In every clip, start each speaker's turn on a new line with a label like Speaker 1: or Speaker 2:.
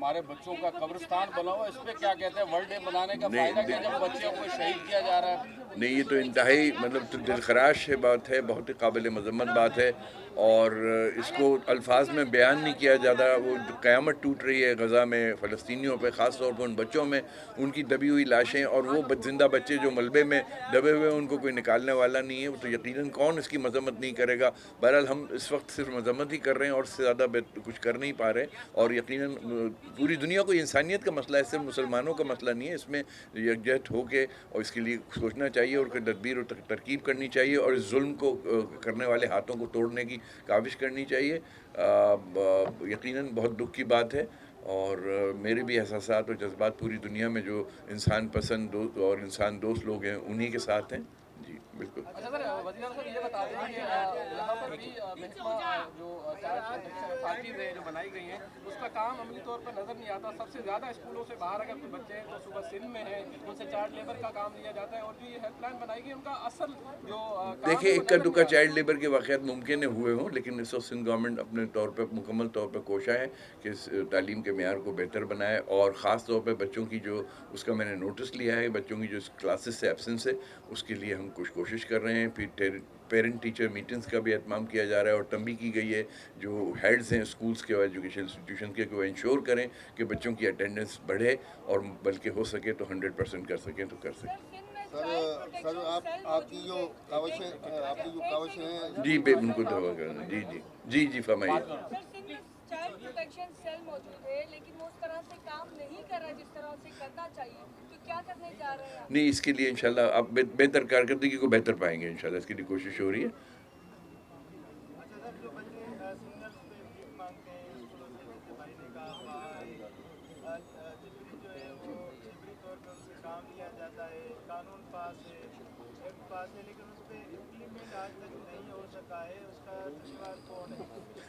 Speaker 1: ہمارے بچوں کا قبرستان بنا ہوا، اس پہ کیا کہتے ہیں؟ ورلڈ ڈے منانے کا فائدہ کیا جب بچوں کو شہید کیا جا رہا ہے؟
Speaker 2: نہیں، یہ تو انتہائی دلخراش ہے بات ہے، بہت ہی قابل مذمت بات ہے، اور اس کو الفاظ میں بیان نہیں کیا جاتا۔ وہ قیامت ٹوٹ رہی ہے غزہ میں فلسطینیوں پہ، خاص طور پر ان بچوں میں، ان کی دبی ہوئی لاشیں، اور وہ زندہ بچے جو ملبے میں دبے ہوئے ہیں، ان کو کوئی نکالنے والا نہیں ہے، وہ تو یقیناً کون اس کی مذمت نہیں کرے گا۔ بہرحال ہم اس وقت صرف مذمت ہی کر رہے ہیں اور اس سے زیادہ کچھ کر نہیں پا رہے، اور یقیناً پوری دنیا کو انسانیت کا مسئلہ ہے، صرف مسلمانوں کا مسئلہ نہیں ہے، اس میں یکجہت ہو کے اور اس کے لیے سوچنا چاہیے، اور کوئی تدبیر اور ترکیب کرنی چاہیے، اور اس ظلم کو کرنے والے ہاتھوں کو توڑنے کی کاوش کرنی چاہیے۔ یقیناً بہت دکھ کی بات ہے، اور میرے بھی احساسات اور جذبات پوری دنیا میں جو انسان پسند اور انسان دوست لوگ ہیں انہی کے ساتھ ہیں۔ جی بالکل۔
Speaker 1: اچھا سر، وزیر اعظم صاحب یہ بتا دیں کہ یہاں پر بھی محکمہ جو پارٹیز ہیں جو بنائی گئی ہیں، اس کا کام عملی طور پر نظر نہیں آتا۔ سب سے زیادہ اسکولوں سے باہر اگر کوئی بچے ہیں تو صبح سندھ میں ہیں، ان سے چائلڈ لیبر کا کام لیا جاتا ہے، اور جو یہ ہیلپ لائن بنائی گئی ان کا اصل جو کام
Speaker 2: دیکھیں،
Speaker 1: ہے وہ
Speaker 2: اکا
Speaker 1: نظر
Speaker 2: دکا
Speaker 1: نہیں
Speaker 2: چائلڈ
Speaker 1: آتا۔
Speaker 2: لیبر کے واقعات ممکن ہے ہوئے ہوں، لیکن اس وقت سندھ گورنمنٹ اپنے طور پہ مکمل طور پہ کوشاں ہے کہ اس تعلیم کے معیار کو بہتر بنائے، اور خاص طور پہ بچوں کی جو اس کا میں نے نوٹس لیا ہے، بچوں کی جو کلاسز سے ایبسنس ہے، اس کے لیے ہم کچھ کوشش کر رہے ہیں۔ پھر پیرنٹ ٹیچر میٹنگز کا بھی اہتمام کیا جا رہا ہے، اور تنبیہ کی گئی ہے جو ہیڈز ہیں اسکولس کے اور ایجوکیشن انسٹیٹیوشن کے، کہ وہ انشور کریں کہ بچوں کی اٹینڈنس بڑھے، اور بلکہ ہو سکے تو 100% کر سکیں تو کر سکیں۔
Speaker 3: سر آپ کی جو کاوشیں ہیں
Speaker 2: جی ان کو دعویٰ کرنا، جی فرمائیے۔
Speaker 4: چائلڈ پروٹیکشن سیل موجود ہے، لیکن وہ اس طرح سے کام نہیں کر رہا جس طرح سے کرنا چاہیے، تو کیا کرنے جا رہے ہیں آپ؟
Speaker 2: نہیں، اس کے لیے انشاءاللہ آپ بہتر کارکردگی کو بہتر پائیں گے انشاءاللہ، اس کے لیے کوشش ہو رہی ہے۔
Speaker 5: اچھا سر، جو بچے سنگرز پہ بھیک مانگتے ہیں اسکولوں سے، جیسے بھائی نے کہا وہاں جبری جو ہے وہ جبری طور پہ ان سے کام لیا جاتا ہے، قانون پاس ہے، ایکٹ پاس ہے، لیکن اس پہ امپلیمنٹ آج تک نہیں ہو سکا ہے، اس کا ذمہ دار کون ہے؟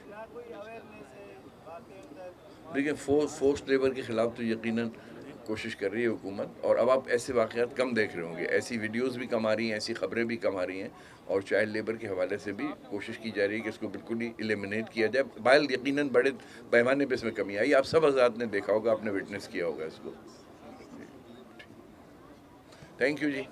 Speaker 5: نہ کوئی اویئرنیس ہے باقی تک۔
Speaker 2: دیکھیں، فورسڈ لیبر کے خلاف تو یقیناً کوشش کر رہی ہے حکومت، اور اب آپ ایسے واقعات کم دیکھ رہے ہوں گے، ایسی ویڈیوز بھی کم آ رہی ہیں، ایسی خبریں بھی کم آ رہی ہیں، اور چائلڈ لیبر کے حوالے سے بھی کوشش کی جا رہی ہے کہ اس کو بالکل ہی ایلیمنیٹ کیا جائے۔ بہرحال یقیناً بڑے پیمانے پہ اس میں کمی آئی، آپ سب حضرات نے دیکھا ہوگا، آپ نے وٹنس کیا ہوگا اس کو۔ Thank you G.